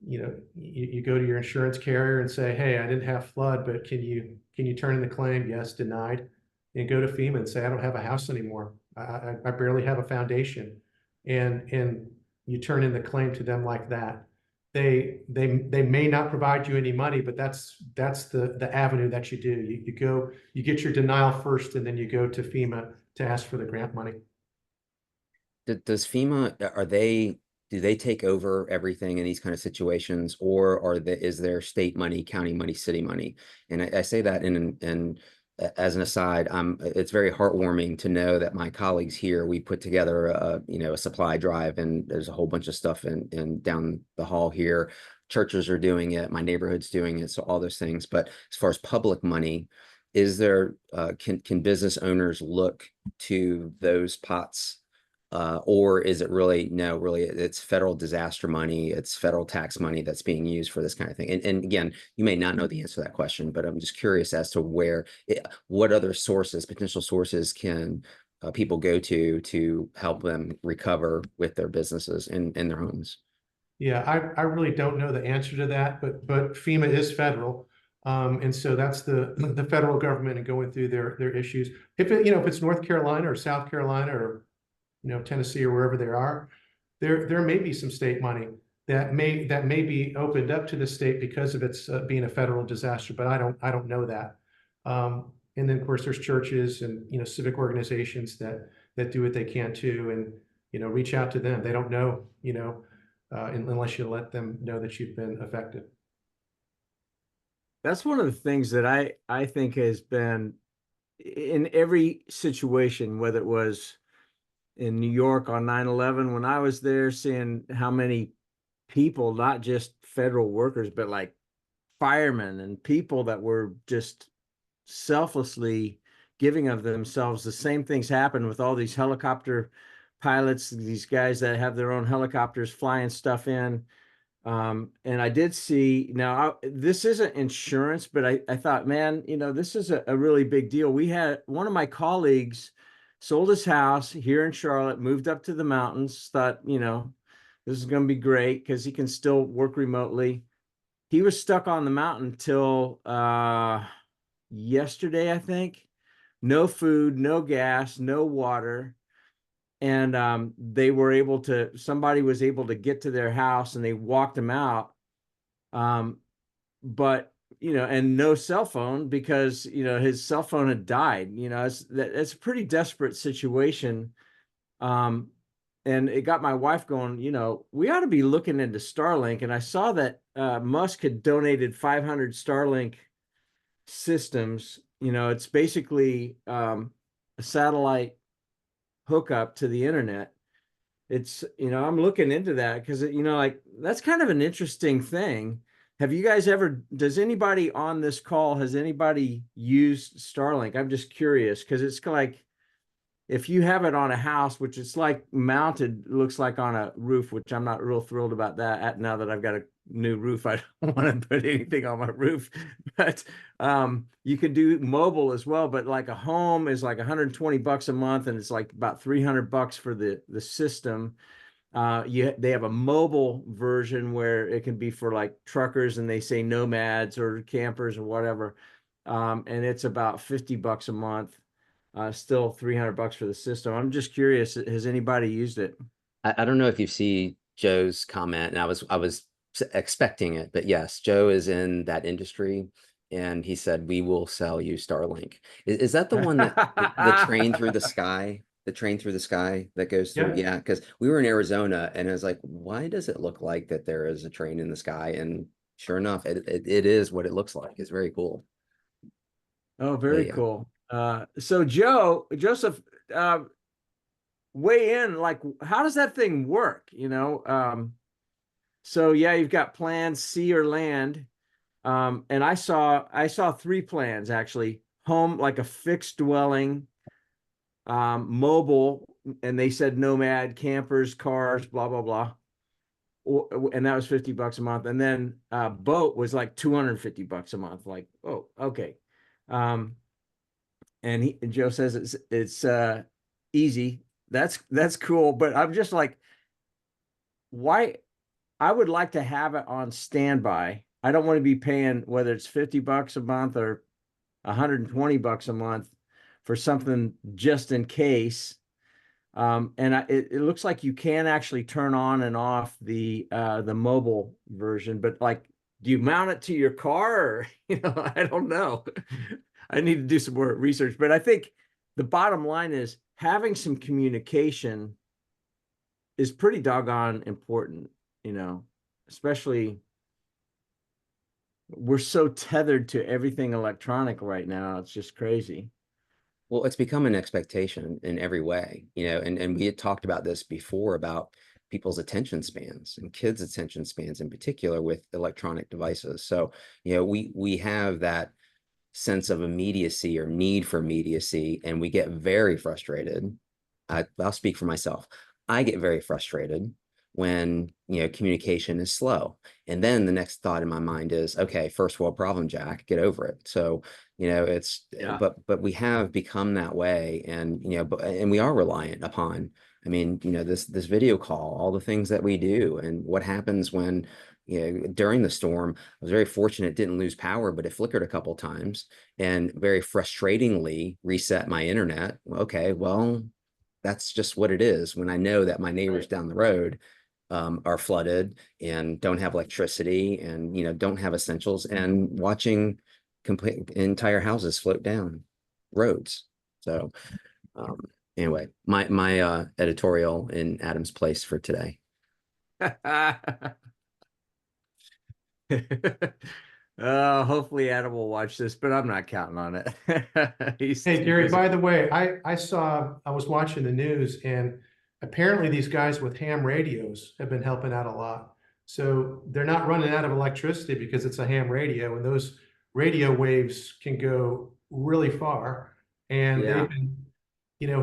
you go to your insurance carrier and say, hey, I didn't have flood, but can you turn in the claim? Yes, denied. And go to FEMA and say, I don't have a house anymore. I barely have a foundation. And you turn in the claim to them like that. They may not provide you any money, but that's the avenue that you do. You get your denial first, and then you go to FEMA to ask for the grant money. Does FEMA, do they take over everything in these kind of situations, or is there state money, county money, city money? And I say that as an aside, it's very heartwarming to know that my colleagues here, we put together a supply drive, and there's a whole bunch of stuff in down the hall here. Churches are doing it, my neighborhood's doing it, so all those things. But as far as public money, is there can business owners look to those pots? Or is it really, no, really, it's federal disaster money, it's federal tax money that's being used for this kind of thing? And again, you may not know the answer to that question, but I'm just curious as to what other sources, potential sources can people go to help them recover with their businesses and their homes? Yeah, I really don't know the answer to that, but FEMA is federal. And so that's the federal government and going through their issues. If it's North Carolina or South Carolina or Tennessee or wherever they are, there may be some state money that may be opened up to the state because of its being a federal disaster, but I don't know that. And then of course there's churches and civic organizations that do what they can too, and reach out to them. They don't know, unless you let them know that you've been affected. That's one of the things that I think has been in every situation, whether it was in New York on 9/11, when I was there, seeing how many people, not just federal workers, but like firemen and people that were just selflessly giving of themselves. The same things happen with all these helicopter pilots, these guys that have their own helicopters flying stuff in. And I did see, now this isn't insurance, but I thought, man, this is a really big deal. We had one of my colleagues sold his house here in Charlotte, moved up to the mountains, thought, this is going to be great because he can still work remotely. He was stuck on the mountain till yesterday, I think. No food, no gas, no water. And somebody was able to get to their house, and they walked him out. But and no cell phone, because his cell phone had died. It's a pretty desperate situation. And it got my wife going, we ought to be looking into Starlink. And I saw that Musk had donated 500 Starlink systems. It's basically a satellite hookup to the internet. It's, I'm looking into that because, like, that's kind of an interesting thing. Have you guys does anybody on this call, has anybody used Starlink? I'm just curious because it's like, if you have it on a house, which it's like mounted, looks like on a roof, which I'm not real thrilled about that. Now that I've got a new roof, I don't want to put anything on my roof. But you could do mobile as well. But like a home is like $120 a month, and it's like about $300 for the system. They have a mobile version where it can be for like truckers, and they say nomads or campers or whatever. And it's about $50 a month. Still $300 for the system. I'm just curious, has anybody used it? I don't know if you see Joe's comment, and I was expecting it, but yes, Joe is in that industry, and he said we will sell you Starlink. Is that the one that the train through the sky, the train through the sky that goes through? Yeah. Yeah, because we were in Arizona, and I was like, why does it look like that there is a train in the sky? And sure enough, it is what it looks like. It's very cool. Oh, But very yeah. cool. So Joseph, uh, weigh in, like, how does that thing work? So yeah, you've got plans, sea or land. And I saw three plans actually: home, like a fixed dwelling, mobile, and they said nomad, campers, cars, blah blah blah. And that was $50 a month. And then boat was like $250 a month. Like, oh, okay. Um, and Joe says it's easy. That's cool. But I'm just like, why? I would like to have it on standby. I don't want to be paying, whether it's $50 a month or $120 a month, for something just in case. And it looks like you can actually turn on and off the mobile version, but like, do you mount it to your car, or, I don't know. I need to do some more research, but I think the bottom line is having some communication is pretty doggone important, especially we're so tethered to everything electronic right now. It's just crazy. Well, it's become an expectation in every way, and we had talked about this before about people's attention spans and kids' attention spans in particular with electronic devices. So, we have that sense of immediacy or need for immediacy, and we get very frustrated. I'll speak for myself. I get very frustrated when, communication is slow. And then the next thought in my mind is, okay, first world problem, Jack, get over it. So, Yeah. but we have become that way, and, and we are reliant upon, I mean, this video call, all the things that we do, and what happens when, during the storm. I was very fortunate it didn't lose power, but it flickered a couple times and very frustratingly reset my internet. Okay, well, that's just what it is when I know that my neighbors Right. down the road are flooded and don't have electricity and, don't have essentials, and watching complete entire houses float down roads. So anyway, my editorial in Adam's place for today. Hopefully Adam will watch this, but I'm not counting on it. He's Hey, too Jerry, busy. by the way, I was watching the news, and apparently these guys with ham radios have been helping out a lot. So they're not running out of electricity because it's a ham radio, and those radio waves can go really far. And Yeah. they've been,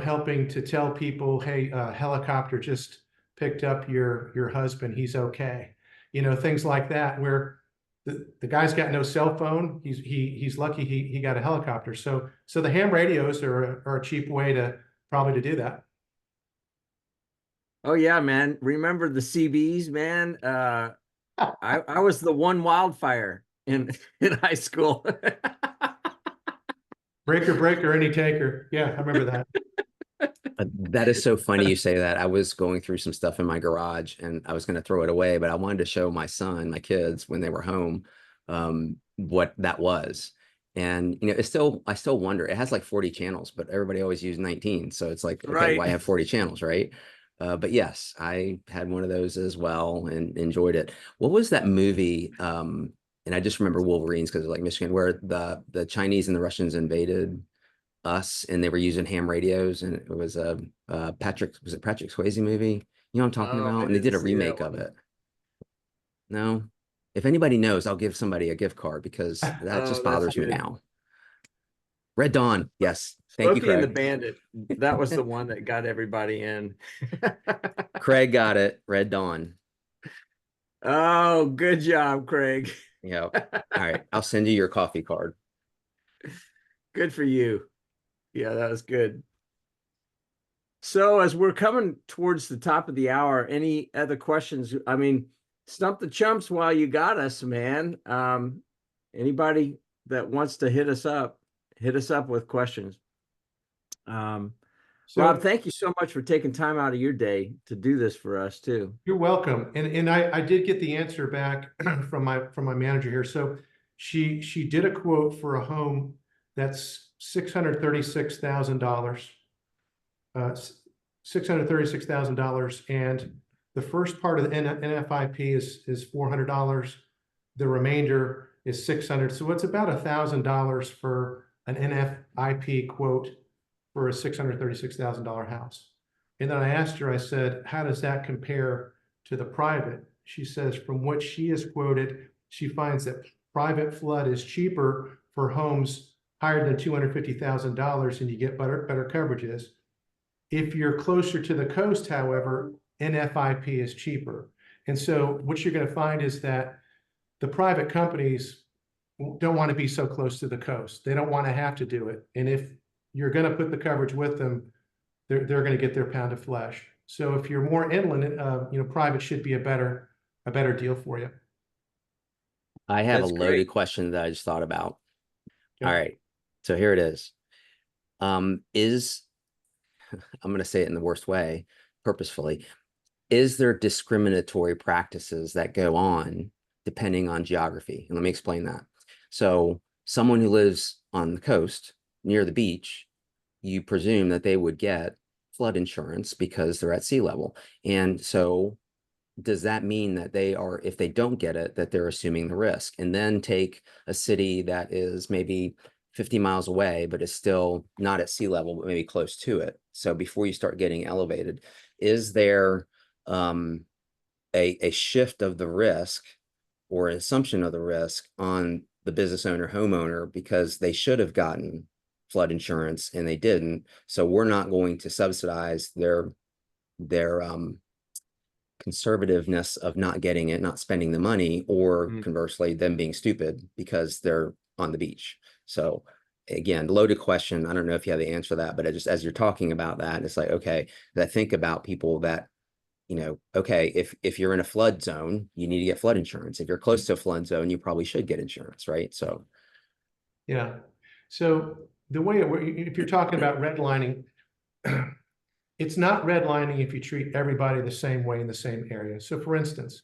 helping to tell people, hey, helicopter just picked up your husband. He's okay. Things like that, where the guy's got no cell phone. He's lucky he got a helicopter. So the ham radios are a cheap way to probably to do that. Oh yeah, man. Remember the CBs, man? I was the one wildfire in in high school. Breaker, breaker, any taker. Yeah, I remember that. That is so funny you say that. I was going through some stuff in my garage and I was going to throw it away, but I wanted to show my son, my kids, when they were home, what that was. And I still wonder. It has like 40 channels, but everybody always used 19. So it's like, okay, Right. why have 40 channels, right? But yes, I had one of those as well and enjoyed it. What was that movie? And I just remember Wolverines because like Michigan, where the Chinese and the Russians invaded us and they were using ham radios, and it was a was it Patrick Swayze movie? You know what I'm talking Oh, I about? And they didn't did a see that remake of one. it. No, if anybody knows, I'll give somebody a gift card because that Oh, just that's bothers me good. now. Red Dawn, yes, thank you, Smokey and the Craig. Bandit. That was the one that got everybody in. Craig got it. Red Dawn. Oh, good job, Craig. All right, I'll send you your coffee card. Good for you. Yeah, that was good. So as we're coming towards the top of the hour, any other questions? I mean, stump the chumps while you got us, man. Anybody that wants to hit us up with questions. Rob, So thank you so much for taking time out of your day to do this for us too. you're welcome. And I did get the answer back from my manager here. So she did a quote for a home that's $636,000. $636,000, and the first part of the NFIP is $400. The remainder is $600. So it's about $1,000 for an NFIP quote for a $636,000 house. And then I asked her, I said, how does that compare to the private? She says, from what she has quoted, she finds that private flood is cheaper for homes higher than $250,000, and you get better coverages. If you're closer to the coast, however, NFIP is cheaper. And so what you're going to find is that the private companies don't want to be so close to the coast. They don't want to have to do it. And if you're going to put the coverage with them, they're going to get their pound of flesh. So if you're more inland, private should be a better deal for you. I have That's a loaded great. question that I just thought about. Yeah. All right. So here it is. I'm going to say it in the worst way, purposefully. Is there discriminatory practices that go on depending on geography? And let me explain that. So someone who lives on the coast near the beach, you presume that they would get flood insurance because they're at sea level. And so does that mean that they are, if they don't get it, that they're assuming the risk? And then take a city that is maybe 50 miles away, but is still not at sea level, but maybe close to it. So before you start getting elevated, is there a shift of the risk or an assumption of the risk on the business owner, homeowner, because they should have gotten flood insurance and they didn't? So we're not going to subsidize their conservativeness of not getting it, not spending the money, or conversely, them being stupid because they're on the beach. So again, loaded question. I don't know if you have the answer to that, but just as you're talking about that, it's like, okay, I think about people that, okay, if you're in a flood zone, you need to get flood insurance. If you're close to a flood zone, you probably should get insurance, right? So Yeah. So the way if you're talking about redlining, it's not redlining if you treat everybody the same way in the same area. So for instance,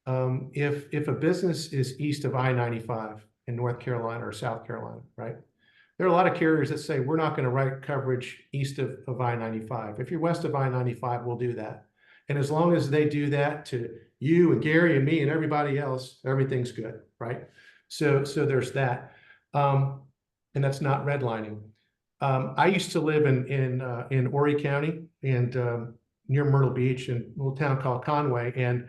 if a business is east of I-95 in North Carolina or South Carolina, right? There are a lot of carriers that say, we're not going to write coverage east of I-95. If you're west of I-95, we'll do that. And as long as they do that to you and Gary and me and everybody else, everything's good, right? So there's that. And that's not redlining. I used to live in Horry County and near Myrtle Beach in a little town called Conway. And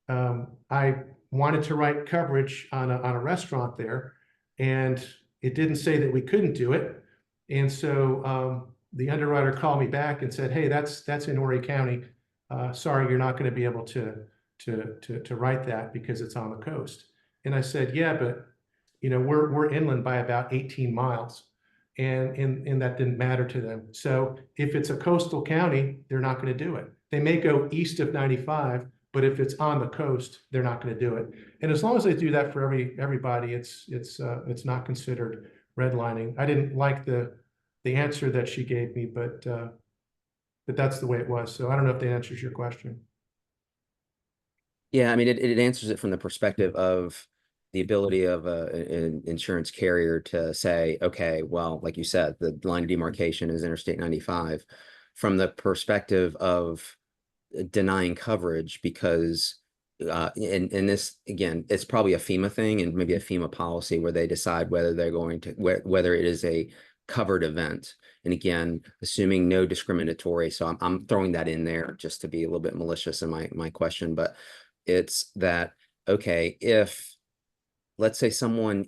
I wanted to write coverage on a restaurant there, and it didn't say that we couldn't do it. And so the underwriter called me back and said, hey, that's in Horry County. Sorry, you're not going to be able to write that because it's on the coast. And I said, yeah, but we're inland by about 18 miles. And that didn't matter to them. So if it's a coastal county, they're not going to do it. They may go east of 95, but if it's on the coast, they're not going to do it. And as long as they do that for everybody, it's not considered redlining. I didn't like the answer that she gave me, but that's the way it was. So I don't know if that answers your question. yeah, I mean, it answers it from the perspective of the ability of an insurance carrier to say, okay, well, like you said, the line of demarcation is Interstate 95, from the perspective of denying coverage because, and this, again, it's probably a FEMA thing and maybe a FEMA policy where they decide whether they're going to, whether it is a covered event. And again, assuming no discriminatory. So I'm throwing that in there just to be a little bit malicious in my question, but it's that, okay, if let's say someone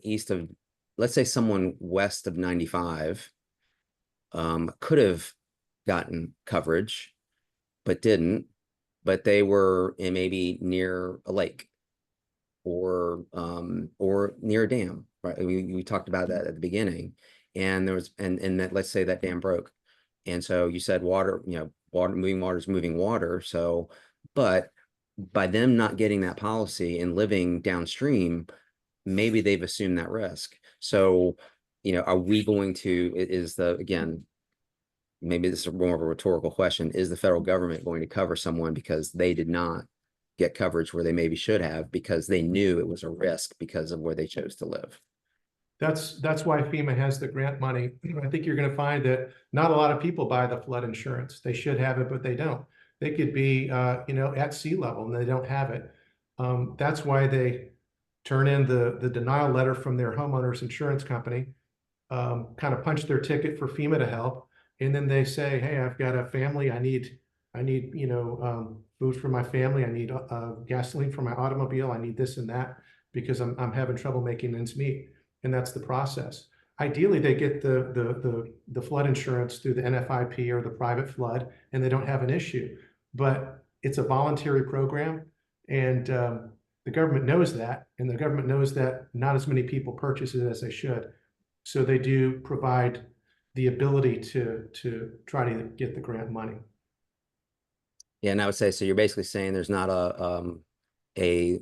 west of 95 could have gotten coverage, but didn't, but they were maybe near a lake or near a dam, right? We talked about that at the beginning, and there was, and that, let's say that dam broke. And so you said water, water, moving water is moving water. So, but by them not getting that policy and living downstream, maybe they've assumed that risk. So, are we going to, again, maybe this is more of a rhetorical question, is the federal government going to cover someone because they did not get coverage where they maybe should have because they knew it was a risk because of where they chose to live? That's why FEMA has the grant money. I think you're going to find that not a lot of people buy the flood insurance. They should have it, but they don't. They could be, at sea level and they don't have it. That's why they turn in the denial letter from their homeowner's insurance company, kind of punch their ticket for FEMA to help. And then they say, hey, I've got a family. I need, food for my family. I need gasoline for my automobile. I need this and that because I'm having trouble making ends meet. And that's the process. Ideally, they get the flood insurance through the NFIP or the private flood, and they don't have an issue. But it's a voluntary program, and the government knows that, and the government knows that not as many people purchase it as they should. So they do provide the ability to try to get the grant money. Yeah, and I would say, so you're basically saying there's not a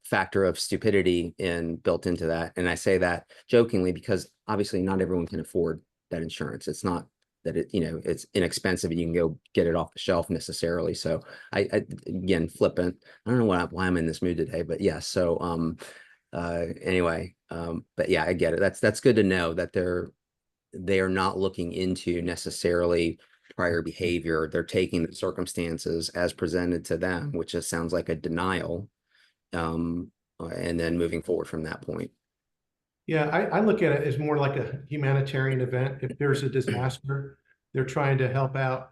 factor of stupidity built into that. And I say that jokingly because obviously not everyone can afford that insurance. It's not that it's inexpensive and you can go get it off the shelf necessarily. So I again, flippant. I don't know why I'm in this mood today, but yeah. So anyway, but yeah, I get it. That's good to know that they are not looking into necessarily prior behavior. They're taking the circumstances as presented to them, which just sounds like a denial, and then moving forward from that point. Yeah, I look at it as more like a humanitarian event. If there's a disaster, they're trying to help out,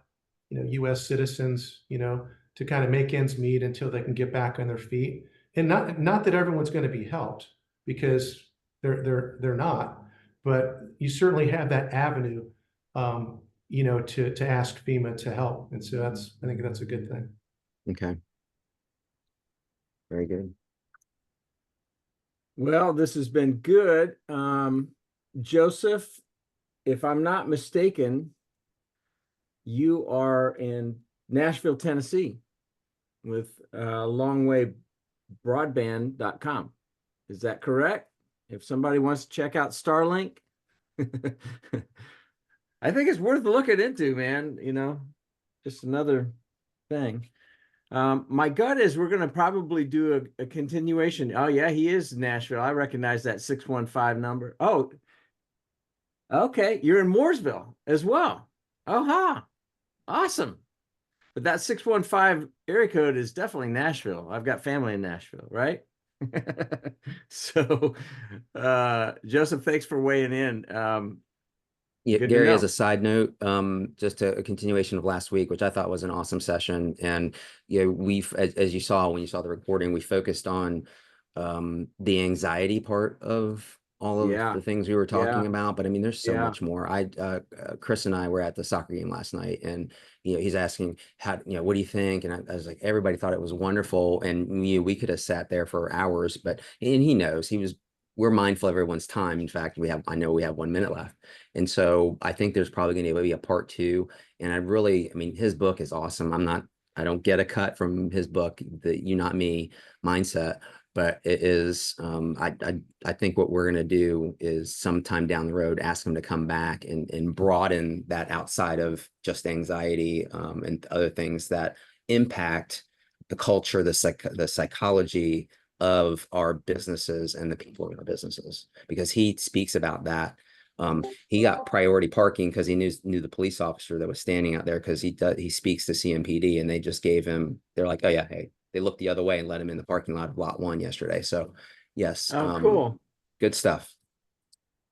U.S. citizens, to kind of make ends meet until they can get back on their feet. And not that everyone's going to be helped because they're not, but you certainly have that avenue, to ask FEMA to help. And so I think that's a good thing. Okay. Very good. Well, this has been good. Joseph, if I'm not mistaken, you are in Nashville, Tennessee with longwaybroadband.com. Is that correct? If somebody wants to check out Starlink, I think it's worth looking into, man. Just another thing. My gut is we're going to probably do a continuation. Oh, yeah, he is Nashville. I recognize that 615 number. Oh, okay. You're in Mooresville as well. Oh, awesome. But that 615 area code is definitely Nashville. I've got family in Nashville, right? So, Joseph, thanks for weighing in. Yeah, Good to Gary, know. as a side note, just a continuation of last week, which I thought was an awesome session. And we've, as you saw when you saw the recording, we focused on the anxiety part of all of Yeah, the things we were talking yeah, about. But I mean, there's so yeah. much more. Chris and I were at the soccer game last night, and he's asking what do you think? And I was like, everybody thought it was wonderful, and we could have sat there for hours. But he knows we're mindful of everyone's time. In fact, I know we have 1 minute left. And so I think there's probably going to be a part 2. And I mean, his book is awesome. I don't get a cut from his book, the You Not Me mindset, but it is, I think what we're going to do is sometime down the road, ask him to come back and broaden that outside of just anxiety, and other things that impact the culture, the psychology of our businesses and the people in our businesses, because he speaks about that. He got priority parking because he knew the police officer that was standing out there, because he speaks to CMPD, and they just they're like, oh yeah, hey, they looked the other way and let him in the parking lot of lot 1 yesterday. So yes, Oh, cool. good stuff.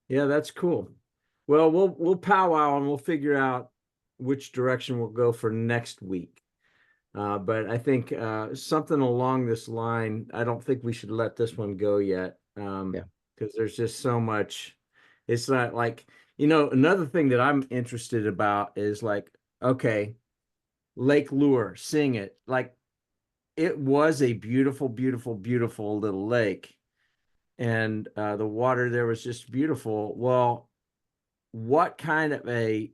Yeah, that's cool. Well, we'll powwow and we'll figure out which direction we'll go for next week. But I think something along this line, I don't think we should let this one go yet. Because there's just so much. It's not like, another thing that I'm interested about is like, okay, Lake Lure, sing it. Like, it was a beautiful, beautiful, beautiful little lake. And the water there was just beautiful. Well, what kind of a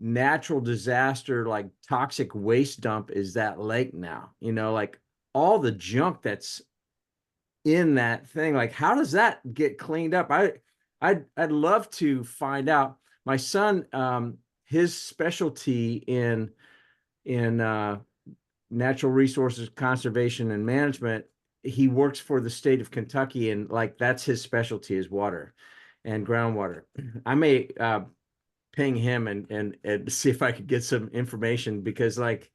natural disaster, like toxic waste dump is that lake now, like all the junk that's in that thing, like how does that get cleaned up? I'd love to find out. My son, his specialty in natural resources conservation and management, he works for the state of Kentucky, and like that's his specialty is water and groundwater. I may ping him and see if I could get some information, because like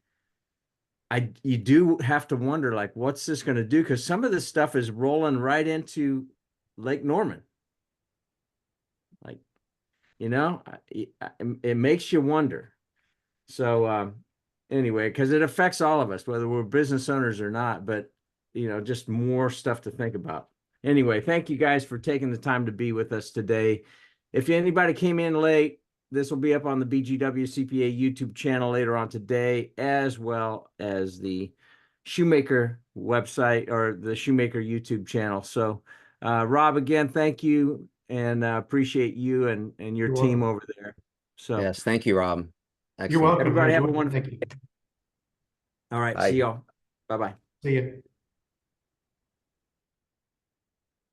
you do have to wonder, like, what's this going to do? Because some of this stuff is rolling right into Lake Norman. Like, it makes you wonder. So anyway, because it affects all of us, whether we're business owners or not, but just more stuff to think about. Anyway, thank you guys for taking the time to be with us today. If anybody came in late, this will be up on the BGW CPA YouTube channel later on today, as well as the Shoemaker website or the Shoemaker YouTube channel. So Rob, again, thank you, and appreciate you and your You're team welcome. over there. So Yes, thank you, Rob. You're Excellent. welcome. everybody I have a enjoyed it. wonderful Thank you. day. All right, Bye. see y'all. Bye-bye. See you.